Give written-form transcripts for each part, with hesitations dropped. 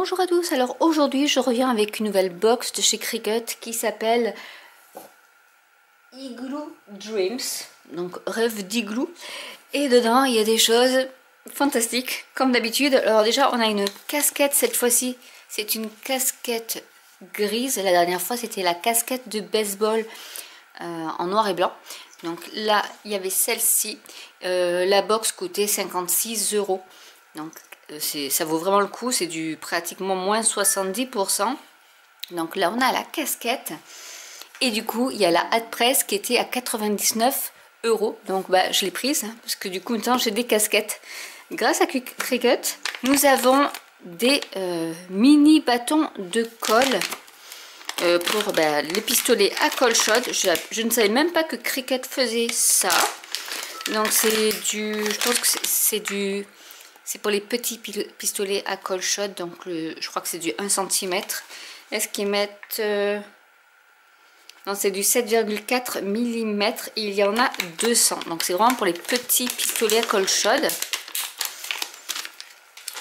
Bonjour à tous, alors aujourd'hui je reviens avec une nouvelle box de chez Cricut qui s'appelle Igloo Dreams, donc rêve d'igloo, et dedans il y a des choses fantastiques comme d'habitude. Alors déjà on a une casquette, cette fois-ci c'est une casquette grise, la dernière fois c'était la casquette de baseball en noir et blanc. Donc là il y avait celle-ci, la box coûtait 56 €, donc ça vaut vraiment le coup, c'est du pratiquement moins 70%. Donc là on a la casquette et du coup il y a la hâte presse qui était à 99 €. Donc bah, je l'ai prise hein, parce que du coup maintenant j'ai des casquettes grâce à Cricut. Nous avons des mini bâtons de colle pour les pistolets à colle chaude. Je ne savais même pas que Cricut faisait ça. Donc c'est du, je pense que c'est pour les petits pistolets à colle chaude. Donc je crois que c'est du 1 cm. Est-ce qu'ils mettent non, c'est du 7,4 mm et il y en a 200. Donc c'est vraiment pour les petits pistolets à colle chaude.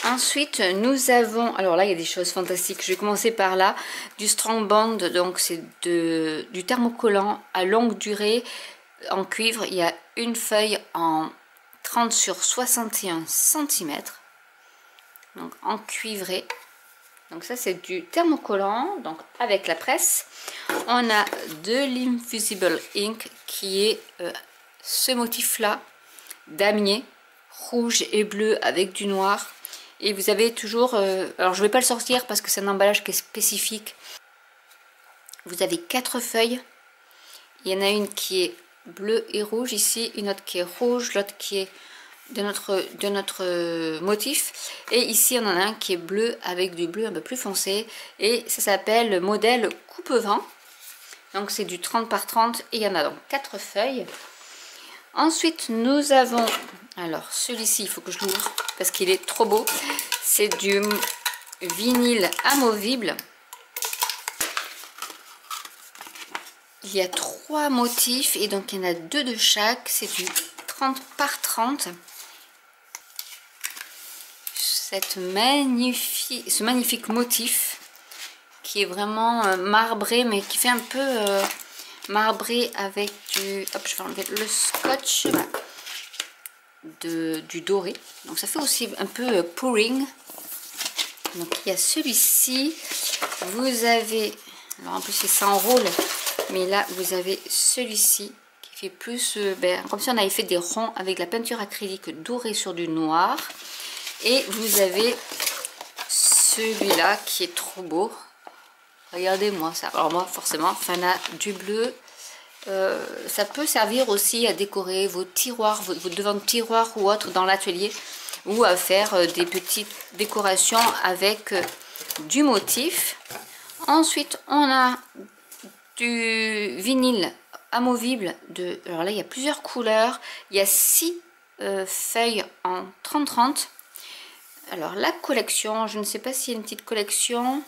Ensuite nous avons, alors là il y a des choses fantastiques, je vais commencer par là, du Strong Bond, donc c'est du thermocollant à longue durée en cuivre. Il y a une feuille en 30 sur 61 cm, donc en cuivré. Donc ça c'est du thermocollant, donc avec la presse. On a de l'Invisible Ink qui est ce motif là damier, rouge et bleu avec du noir. Et vous avez toujours, alors je ne vais pas le sortir parce que c'est un emballage qui est spécifique. Vous avez 4 feuilles. Il y en a une qui est bleue et rouge ici, une autre qui est rouge, l'autre qui est de notre motif. Et ici on en a un qui est bleu avec du bleu un peu plus foncé. Et ça s'appelle le modèle coupe-vent. Donc c'est du 30 par 30 et il y en a donc 4 feuilles. Ensuite nous avons, alors celui-ci il faut que je l'ouvre parce qu'il est trop beau. C'est du vinyle amovible. Il y a 3 motifs et donc il y en a 2 de chaque. C'est du 30 par 30. Ce magnifique motif qui est vraiment marbré, mais qui fait un peu marbré avec du, hop, je vais enlever le scotch, voilà, du doré. Donc ça fait aussi un peu pouring. Donc il y a celui-ci, vous avez, alors en plus il s'enroule, mais là vous avez celui-ci qui fait plus comme si on avait fait des ronds avec la peinture acrylique dorée sur du noir. Et vous avez celui-là qui est trop beau. Regardez-moi ça. Alors moi forcément fanat du bleu. Ça peut servir aussi à décorer vos tiroirs, vos devants de tiroirs ou autres dans l'atelier, ou à faire des petites décorations avec du motif. Ensuite on a du vinyle amovible alors là il y a plusieurs couleurs. Il y a 6 feuilles en 30-30. Alors la collection, je ne sais pas s'il y a une petite collection.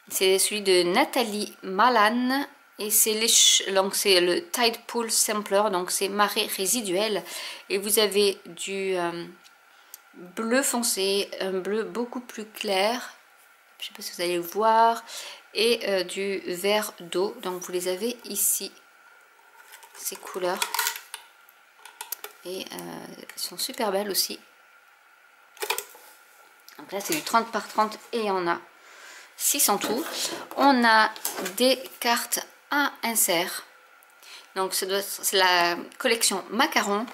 C'est celui de Nathalie Malan et c'est le Tide Pool Sampler, donc c'est marée résiduelle. Et vous avez du bleu foncé, un bleu beaucoup plus clair, je ne sais pas si vous allez le voir, et du vert d'eau. Donc vous les avez ici, ces couleurs, et elles sont super belles aussi. Donc là c'est du 30 par 30 et on a 6 en tout. On a des cartes à insert. Donc c'est la collection macaron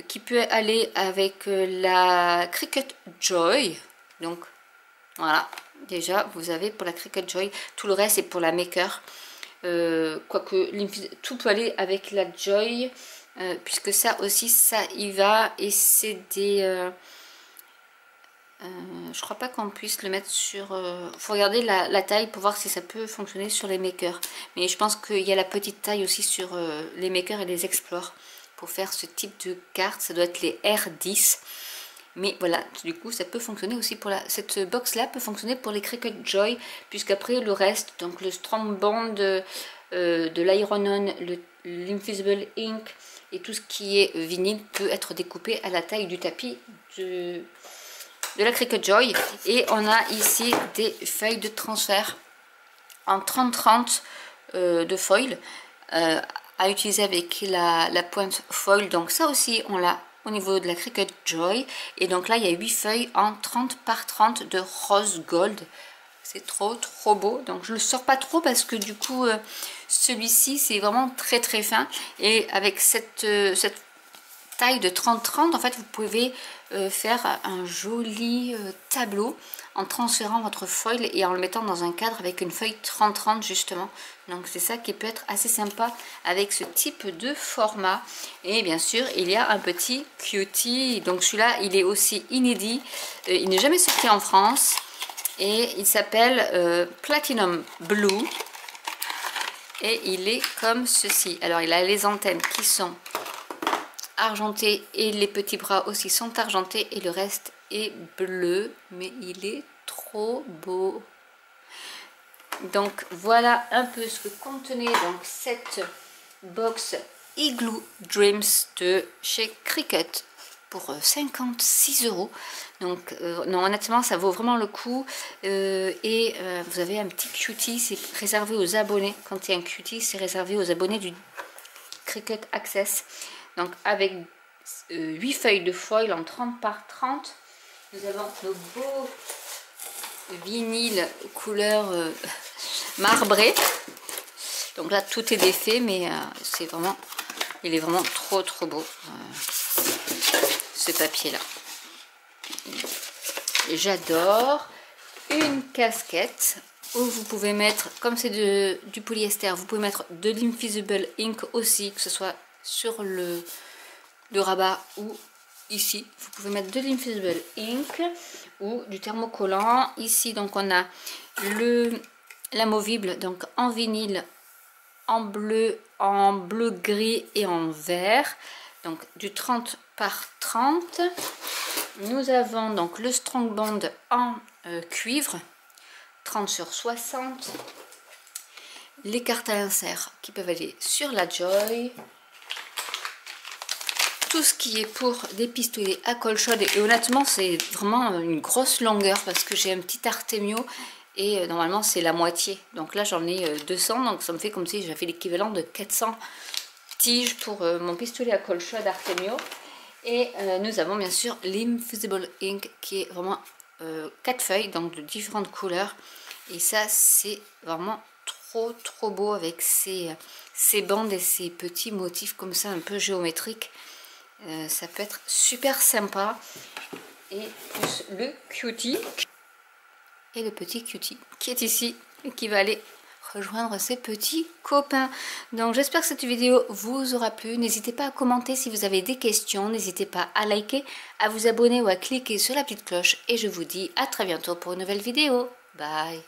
qui peut aller avec la Cricut Joy. Donc voilà, déjà vous avez pour la Cricut Joy. Tout le reste est pour la Maker. Quoique tout peut aller avec la Joy, puisque ça aussi ça y va. Et c'est des... je crois pas qu'on puisse le mettre sur... faut regarder la taille pour voir si ça peut fonctionner sur les makers. Mais je pense qu'il y a la petite taille aussi sur les makers et les explore pour faire ce type de carte. Ça doit être les R10. Mais voilà, du coup ça peut fonctionner aussi pour cette box là peut fonctionner pour les Cricut Joy. Puisqu'après le reste, donc le Strong Bond, de l'Iron On, l'Invisible Ink et tout ce qui est vinyle peut être découpé à la taille du tapis de la Cricut Joy. Et on a ici des feuilles de transfert en 30-30 de foil à utiliser avec la pointe foil. Donc ça aussi on l'a au niveau de la Cricut Joy. Et donc là il y a 8 feuilles en 30 par 30 de rose gold. C'est trop beau. Donc je le sors pas trop parce que du coup celui-ci c'est vraiment très fin. Et avec cette taille de 30-30, en fait vous pouvez faire un joli tableau en transférant votre foil et en le mettant dans un cadre avec une feuille 30-30 justement. Donc c'est ça qui peut être assez sympa avec ce type de format. Et bien sûr il y a un petit cutie. Donc celui-là il est aussi inédit, il n'est jamais sorti en France et il s'appelle Platinum Blue et il est comme ceci. Alors il a les antennes qui sont argenté et les petits bras aussi sont argentés et le reste est bleu, mais il est trop beau. Donc voilà un peu ce que contenait donc cette box Igloo Dreams de chez Cricut pour 56 €. Donc non, honnêtement ça vaut vraiment le coup. Et vous avez un petit cutie, c'est réservé aux abonnés. Quand il y a un cutie, c'est réservé aux abonnés du Cricut Access. Donc avec 8 feuilles de foil en 30 par 30, nous avons nos beaux vinyles couleur marbré. Donc là tout est défait, mais c'est vraiment, il est vraiment trop beau ce papier là. J'adore. Une casquette où vous pouvez mettre, comme c'est du polyester, vous pouvez mettre de l'invisible ink aussi, que ce soit sur le rabat ou ici. Vous pouvez mettre de l'invisible ink ou du thermocollant. Ici donc on a l'amovible donc en vinyle, en bleu gris et en vert, donc du 30 par 30. Nous avons donc le strong bond en cuivre 30 sur 60, les cartes à insert qui peuvent aller sur la Joy, tout ce qui est pour des pistolets à colle chaude. Et honnêtement c'est vraiment une grosse longueur parce que j'ai un petit Artemio et normalement c'est la moitié, donc là j'en ai 200, donc ça me fait comme si j'avais l'équivalent de 400 tiges pour mon pistolet à colle chaude Artemio. Et nous avons bien sûr l'Invisible Ink qui est vraiment 4 feuilles, donc de différentes couleurs. Et ça c'est vraiment trop beau avec ces bandes et ces petits motifs comme ça un peu géométriques. Ça peut être super sympa. Et plus le cutie et le petit cutie qui est ici et qui va aller rejoindre ses petits copains. Donc j'espère que cette vidéo vous aura plu. N'hésitez pas à commenter si vous avez des questions. N'hésitez pas à liker, à vous abonner ou à cliquer sur la petite cloche. Et je vous dis à très bientôt pour une nouvelle vidéo. Bye.